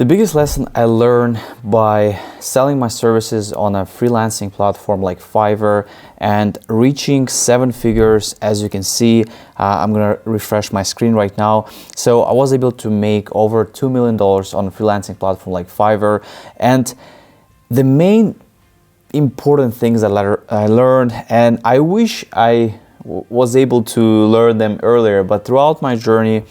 The biggest lesson I learned by selling my services on a freelancing platform like Fiverr and reaching 7 figures, as you can see, I'm gonna refresh my screen right now. So I was able to make over $2 million on a freelancing platform like Fiverr. And the main important things that I learned, and I wish I was able to learn them earlier, but throughout my journey,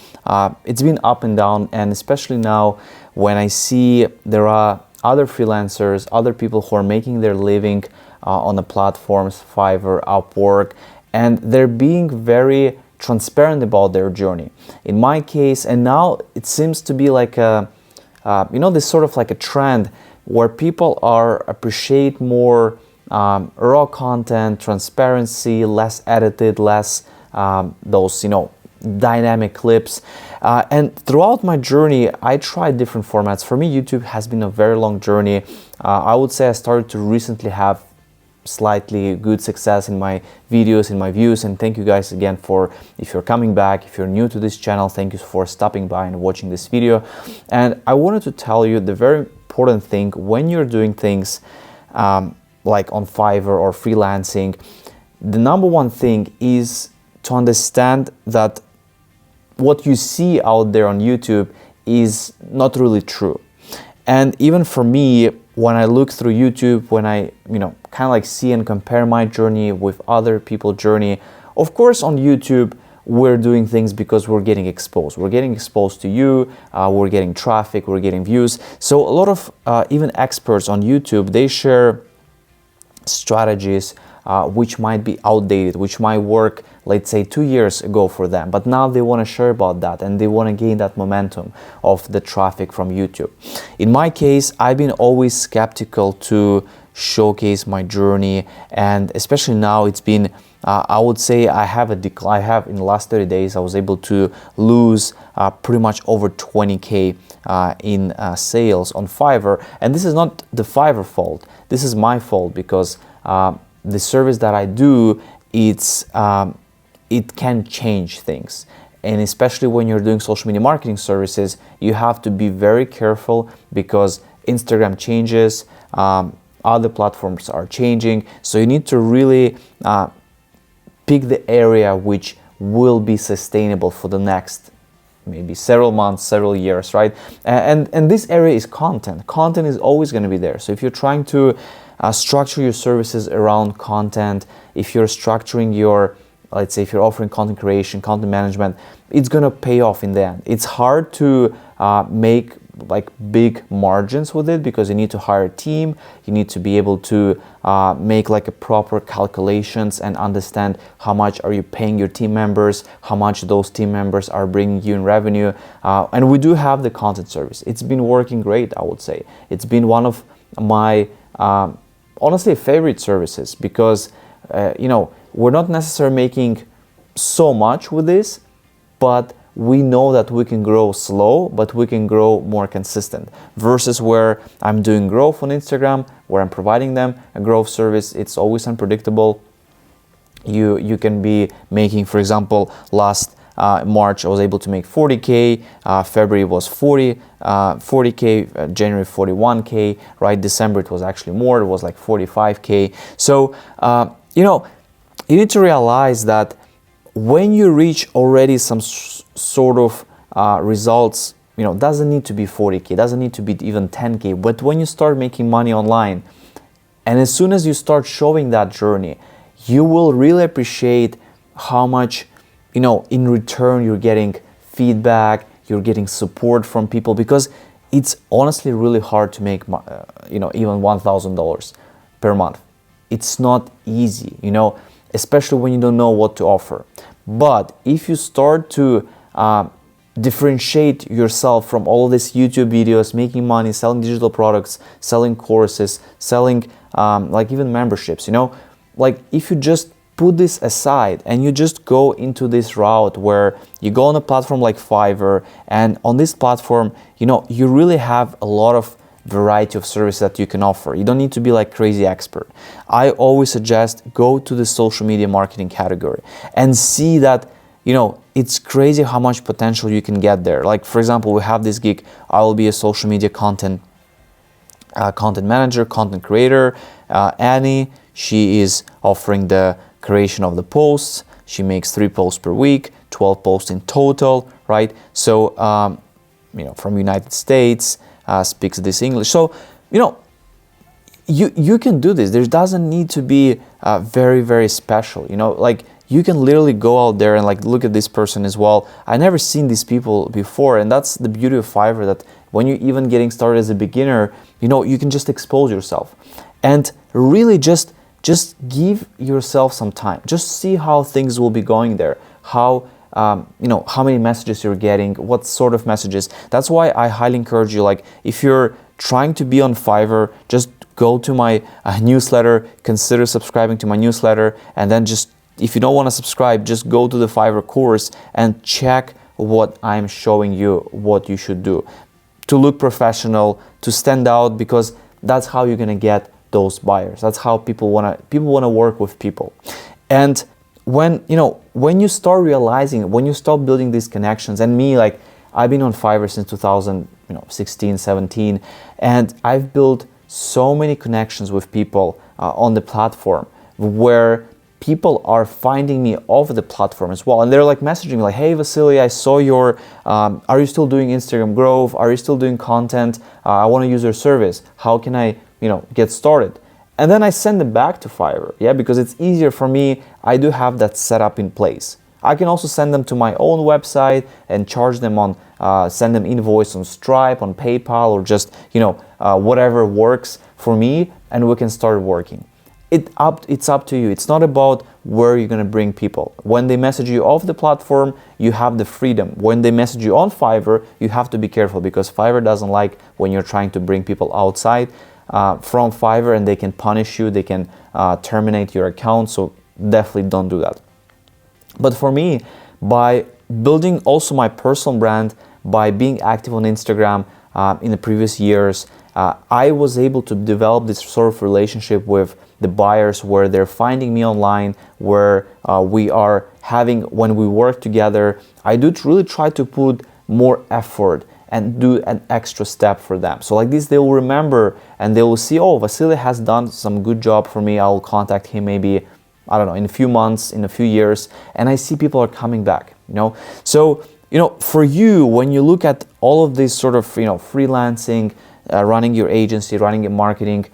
it's been up and down, and especially now when I see there are other freelancers, other people who are making their living on the platforms, Fiverr, Upwork, and they're being very transparent about their journey. In my case, and now it seems to be like a, this sort of like a trend where people appreciate more raw content, transparency, less edited, less those, dynamic clips. And throughout my journey, I tried different formats. For me, YouTube has been a very long journey. I would say I started to recently have slightly good success in my videos, in my views, and thank you guys again for, if you're coming back, if you're new to this channel, thank you for stopping by and watching this video. And I wanted to tell you the very important thing when you're doing things like on Fiverr or freelancing, the number one thing is to understand that what you see out there on YouTube is not really true. And even for me, when I look through YouTube, when I, kind of like see and compare my journey with other people's journey, of course on YouTube, we're doing things because we're getting exposed. We're getting exposed to you, we're getting traffic, we're getting views. So a lot of even experts on YouTube, they share strategies which might be outdated, which might work, let's say 2 years ago for them, but now they want to share about that and they want to gain that momentum of the traffic from YouTube. In my case, I've been always skeptical to showcase my journey, and especially now it's been, I would say I have a decline. I have in the last 30 days, I was able to lose pretty much over 20K in sales on Fiverr. And this is not the Fiverr fault. This is my fault because the service that I do, it can change things. And especially when you're doing social media marketing services, you have to be very careful because Instagram changes, other platforms are changing. So you need to really pick the area which will be sustainable for the next maybe several months, several years, right? And this area is content. Content is always going to be there. So if you're trying to structure your services around content, if you're structuring your, let's say if you're offering content creation, content management, it's going to pay off in the end. It's hard to make like big margins with it because you need to hire a team, you need to be able to make like a proper calculations and understand how much are you paying your team members, how much those team members are bringing you in revenue. And we do have the content service. It's been working great, I would say. It's been one of my honestly favorite services because we're not necessarily making so much with this, but we know that we can grow slow, but we can grow more consistent versus where I'm doing growth on Instagram, where I'm providing them a growth service. It's always unpredictable. You can be making, for example, last March I was able to make 40K, February was 40K, January 41K, right? December it was actually more, it was like 45K. So, you need to realize that when you reach already some sort of results, doesn't need to be 40K, doesn't need to be even 10K, but when you start making money online, and as soon as you start showing that journey, you will really appreciate how much, in return you're getting feedback, you're getting support from people, because it's honestly really hard to make, even $1,000 per month. It's not easy, especially when you don't know what to offer. But if you start to differentiate yourself from all of these YouTube videos, making money, selling digital products, selling courses, selling like even memberships, like if you just put this aside and you just go into this route where you go on a platform like Fiverr, and on this platform, you really have a lot of variety of services that you can offer. You don't need to be like crazy expert. I always suggest go to the social media marketing category and see that, it's crazy how much potential you can get there. Like, for example, we have this gig, I will be a social media content manager, content creator. Annie, she is offering the creation of the posts. She makes 3 posts per week, 12 posts in total, right? So, from United States, speaks this English. So, you can do this. There doesn't need to be very, very special, like you can literally go out there and like look at this person as well. I never seen these people before, and that's the beauty of Fiverr, that when you're even getting started as a beginner, you can just expose yourself and really just give yourself some time. Just see how things will be going there, how many messages you're getting, what sort of messages. That's why I highly encourage you, like if you're trying to be on Fiverr, just go to my newsletter, consider subscribing to my newsletter, and then just, if you don't want to subscribe, just go to the Fiverr course and check what I'm showing you, what you should do to look professional, to stand out, because that's how you're gonna get those buyers. That's how people wanna work with people. And when you start realizing, when you start building these connections, and me, like I've been on Fiverr since 2016, 17, and I've built so many connections with people on the platform, where people are finding me off the platform as well, and they're like messaging me like, hey Vasily, I saw your are you still doing Instagram growth, are you still doing content, I want to use your service, how can I get started? And then I send them back to Fiverr, because it's easier for me. I do have that setup in place. I can also send them to my own website and charge them on send them invoice on Stripe, on PayPal, or just whatever works for me, and we can start working. It's up to you. It's not about where you're gonna bring people. When they message you off the platform, you have the freedom. When they message you on Fiverr, you have to be careful, because Fiverr doesn't like when you're trying to bring people outside from Fiverr, and they can punish you, they can terminate your account, so definitely don't do that. But for me, by building also my personal brand, by being active on Instagram in the previous years, I was able to develop this sort of relationship with the buyers, where they're finding me online, where we are having, when we work together, I do really try to put more effort and do an extra step for them. So like this, they will remember and they will see, oh, Vasily has done some good job for me. I'll contact him maybe, I don't know, in a few months, in a few years, and I see people are coming back, So, for you, when you look at all of this sort of, freelancing, running your agency, running a marketing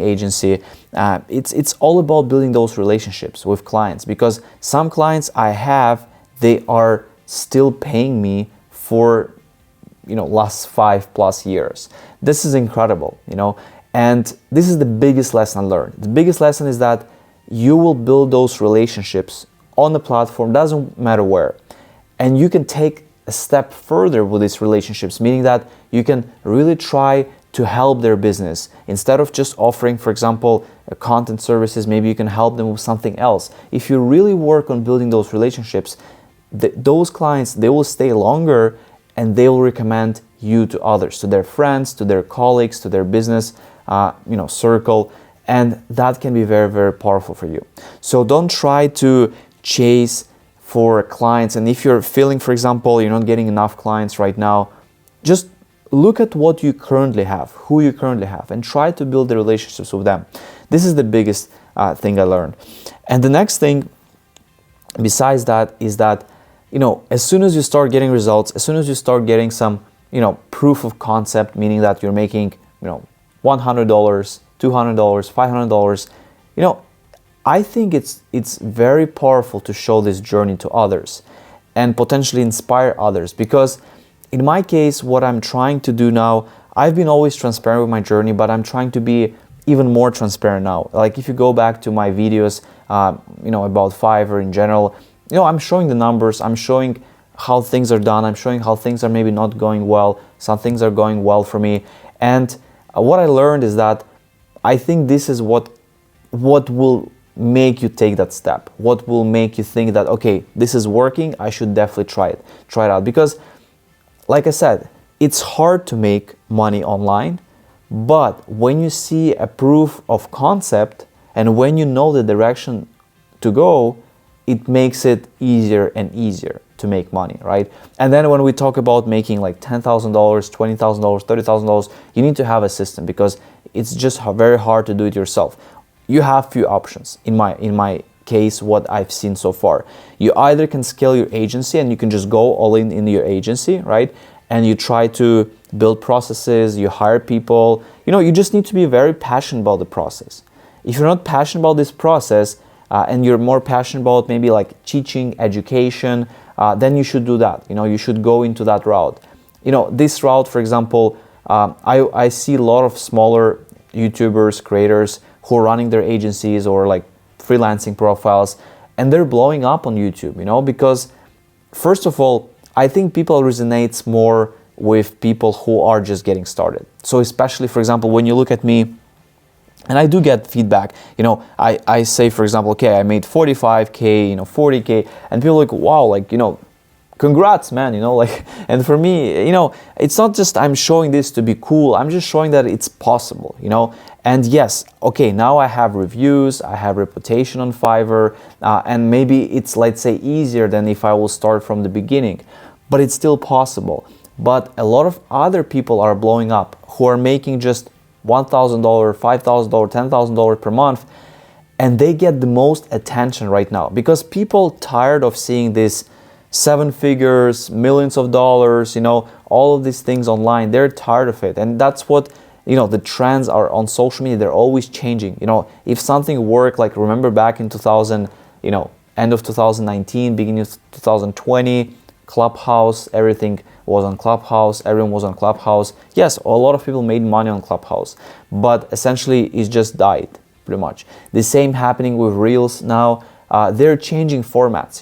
agency, it's all about building those relationships with clients, because some clients I have, they are still paying me for last 5+ years. This is incredible, and this is the biggest lesson I learned. The biggest lesson is that you will build those relationships on the platform, doesn't matter where, and you can take a step further with these relationships, meaning that you can really try to help their business. Instead of just offering, for example, content services, maybe you can help them with something else. If you really work on building those relationships, those clients, they will stay longer, and they will recommend you to others, to their friends, to their colleagues, to their business circle, and that can be very, very powerful for you. So don't try to chase for clients, and if you're feeling, for example, you're not getting enough clients right now, just look at what you currently have, who you currently have, and try to build the relationships with them. This is the biggest thing I learned. And the next thing besides that is that, as soon as you start getting results, as soon as you start getting some, proof of concept, meaning that you're making, $100, $200, $500, I think it's very powerful to show this journey to others and potentially inspire others, because in my case, what I'm trying to do now, I've been always transparent with my journey, but I'm trying to be even more transparent now. Like if you go back to my videos, about Fiverr in general, I'm showing the numbers, I'm showing how things are done, I'm showing how things are maybe not going well, some things are going well for me. And what I learned is that I think this is what will make you take that step, what will make you think that, okay, this is working, I should definitely try it out. Because like I said, it's hard to make money online, but when you see a proof of concept and when you know the direction to go, it makes it easier and easier to make money, right? And then when we talk about making like $10,000, $20,000, $30,000, you need to have a system, because it's just very hard to do it yourself. You have few options. In my case, what I've seen so far, you either can scale your agency and you can just go all in your agency, right? And you try to build processes, you hire people. You just need to be very passionate about the process. If you're not passionate about this process, and you're more passionate about maybe like teaching, education, then you should do that. You should go into that route. This route, for example, I see a lot of smaller YouTubers, creators who are running their agencies or like freelancing profiles, and they're blowing up on YouTube, because first of all, I think people resonates more with people who are just getting started. So especially, for example, when you look at me, and I do get feedback, I say, for example, okay, I made 45K, 40K, and people are like, wow, like, congrats, man, and for me, it's not just I'm showing this to be cool, I'm just showing that it's possible, and yes, okay, now I have reviews, I have reputation on Fiverr, and maybe it's, let's say, easier than if I will start from the beginning, but it's still possible. But a lot of other people are blowing up who are making just $1,000, $5,000, $10,000 per month, and they get the most attention right now because people tired of seeing this 7 figures, millions of dollars, all of these things online. They're tired of it, and that's what the trends are on social media. They're always changing. If something worked, like remember back in 2000, end of 2019, beginning of 2020, Clubhouse, everything was on Clubhouse, everyone was on Clubhouse. Yes, a lot of people made money on Clubhouse, but essentially it just died pretty much. The same happening with Reels now. They're changing formats,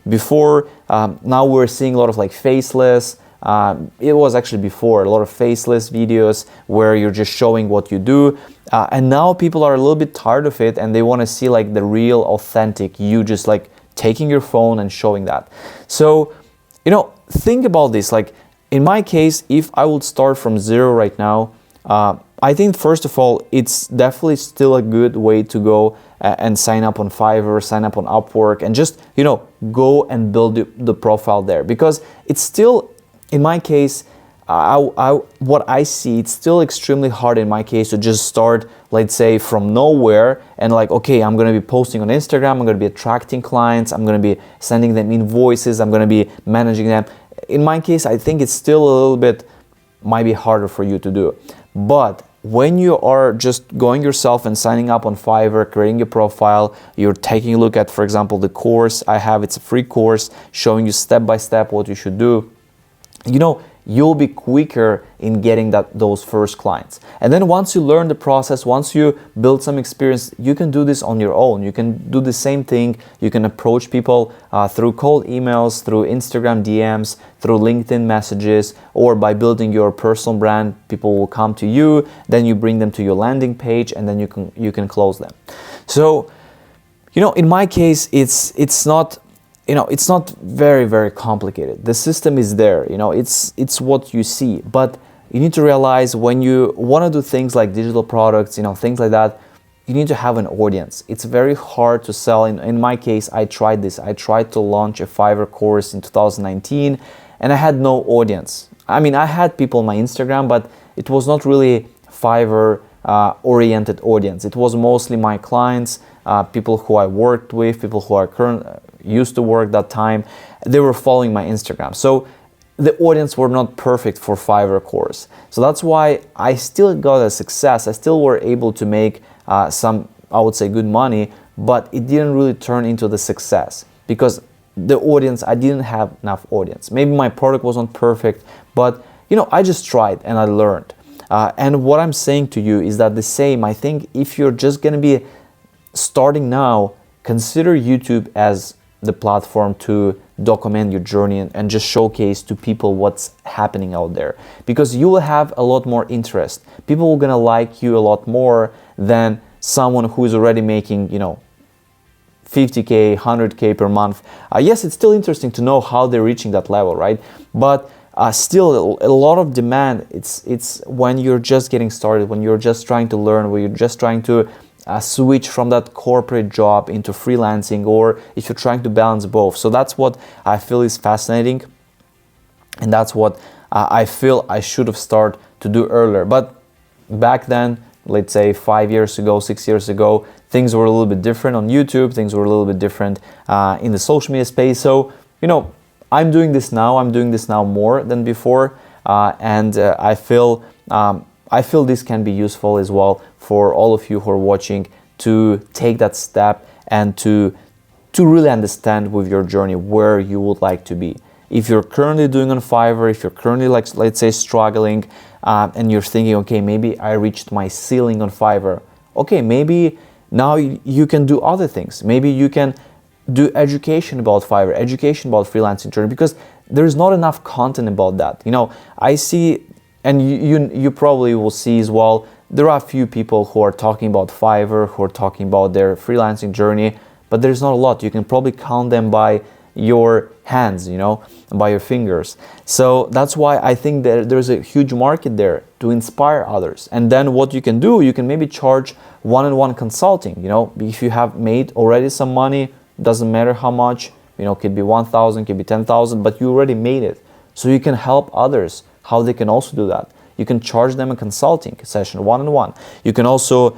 before, now we're seeing a lot of like faceless, it was actually before a lot of faceless videos where you're just showing what you do, and now people are a little bit tired of it and they want to see like the real authentic you, just like taking your phone and showing that. So think about this. Like in my case, if I would start from zero right now, I think first of all, it's definitely still a good way to go and sign up on Fiverr, sign up on Upwork, and just, go and build the profile there, because it's still, in my case, what I see, it's still extremely hard in my case to just start, let's say, from nowhere and like, okay, I'm going to be posting on Instagram, I'm going to be attracting clients, I'm going to be sending them invoices, I'm going to be managing them. In my case, I think it's still a little bit, might be harder for you to do. But when you are just going yourself and signing up on Fiverr, creating your profile, you're taking a look at, for example, the course I have, it's a free course showing you step by step what you should do, you'll be quicker in getting those first clients. And then once you learn the process, once you build some experience, you can do this on your own. You can do the same thing. You can approach people through cold emails, through Instagram DMs, through LinkedIn messages, or by building your personal brand. People will come to you, then you bring them to your landing page, and then you can close them. So, in my case, it's not very, very complicated. The system is there, it's what you see. But you need to realize when you want to do things like digital products, things like that, you need to have an audience. It's very hard to sell. In my case, I tried this. I tried to launch a Fiverr course in 2019 and I had no audience. I mean, I had people on my Instagram, but it was not really Fiverr oriented audience. It was mostly my clients, people who I worked with, people who are used to work that time. They were following my Instagram. So the audience were not perfect for Fiverr course. So that's why I still got a success. I still were able to make some, I would say, good money, but it didn't really turn into the success because the audience, I didn't have enough audience. Maybe my product wasn't perfect, but I just tried and I learned. And what I'm saying to you is that the same, I think if you're just gonna be starting now, consider YouTube as the platform to document your journey and just showcase to people what's happening out there, because you will have a lot more interest. People are gonna like you a lot more than someone who is already making 50K, 100K per month. Yes, it's still interesting to know how they're reaching that level, right? But still a lot of demand. It's when you're just getting started, when you're just trying to learn, when you're just trying to switch from that corporate job into freelancing, or if you're trying to balance both. So that's what I feel is fascinating, and that's what I feel I should have started to do earlier. But back then, let's say 5 years ago, 6 years ago, things were a little bit different on YouTube, things were a little bit different in the social media space. So, you know, I'm doing this now more than before, and I feel this can be useful as well for all of you who are watching, to take that step and to really understand with your journey where you would like to be. If you're currently doing on Fiverr, if you're currently, like, let's say, struggling, and you're thinking, okay, maybe I reached my ceiling on Fiverr. Okay, maybe now you can do other things. Maybe you can do education about Fiverr, education about freelancing journey, because there's not enough content about that. You know, I see, and you probably will see as well, there are a few people who are talking about Fiverr, who are talking about their freelancing journey, but there's not a lot. You can probably count them by your hands, you know, by your fingers. So that's why I think that there's a huge market there to inspire others. And then what you can do, you can maybe charge one-on-one consulting. You know, if you have made already some money, doesn't matter how much, you know, could be 1,000, could be 10,000, but you already made it. So you can help others how they can also do that. You can charge them a consulting session, one-on-one. You can also,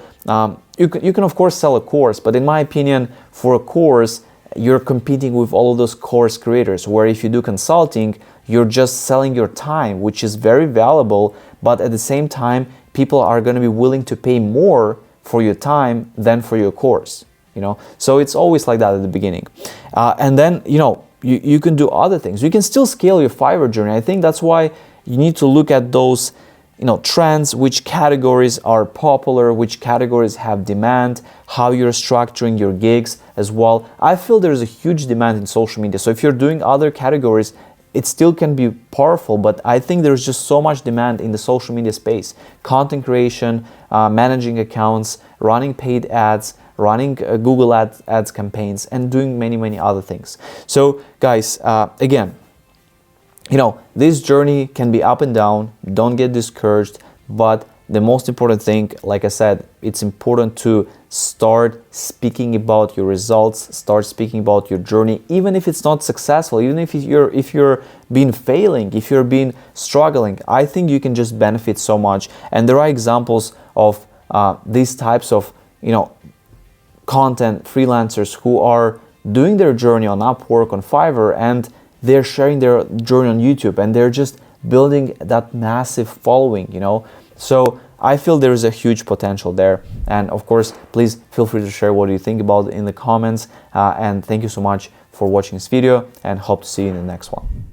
you can of course sell a course, but in my opinion, for a course, you're competing with all of those course creators, where if you do consulting, you're just selling your time, which is very valuable, but at the same time, people are going to be willing to pay more for your time than for your course, you know? So it's always like that at the beginning. And then, you know, you can do other things. You can still scale your Fiverr journey. I think that's why you need to look at those, you know, trends, which categories are popular, which categories have demand, how you're structuring your gigs as well. I feel there's a huge demand in social media. So if you're doing other categories, it still can be powerful, but I think there's just so much demand in the social media space. Content creation, managing accounts, running paid ads, running Google ads campaigns, and doing many, many other things. So guys, again, you know, this journey can be up and down. Don't get discouraged. But the most important thing, like I said, it's important to start speaking about your results, start speaking about your journey, even if it's not successful, even if you're been failing, if you're been struggling. I think you can just benefit so much. And there are examples of these types of, you know, content freelancers who are doing their journey on Upwork, on Fiverr, and they're sharing their journey on YouTube, and they're just building that massive following, you know. So I feel there is a huge potential there. And of course, please feel free to share what you think about it in the comments. And thank you so much for watching this video, and hope to see you in the next one.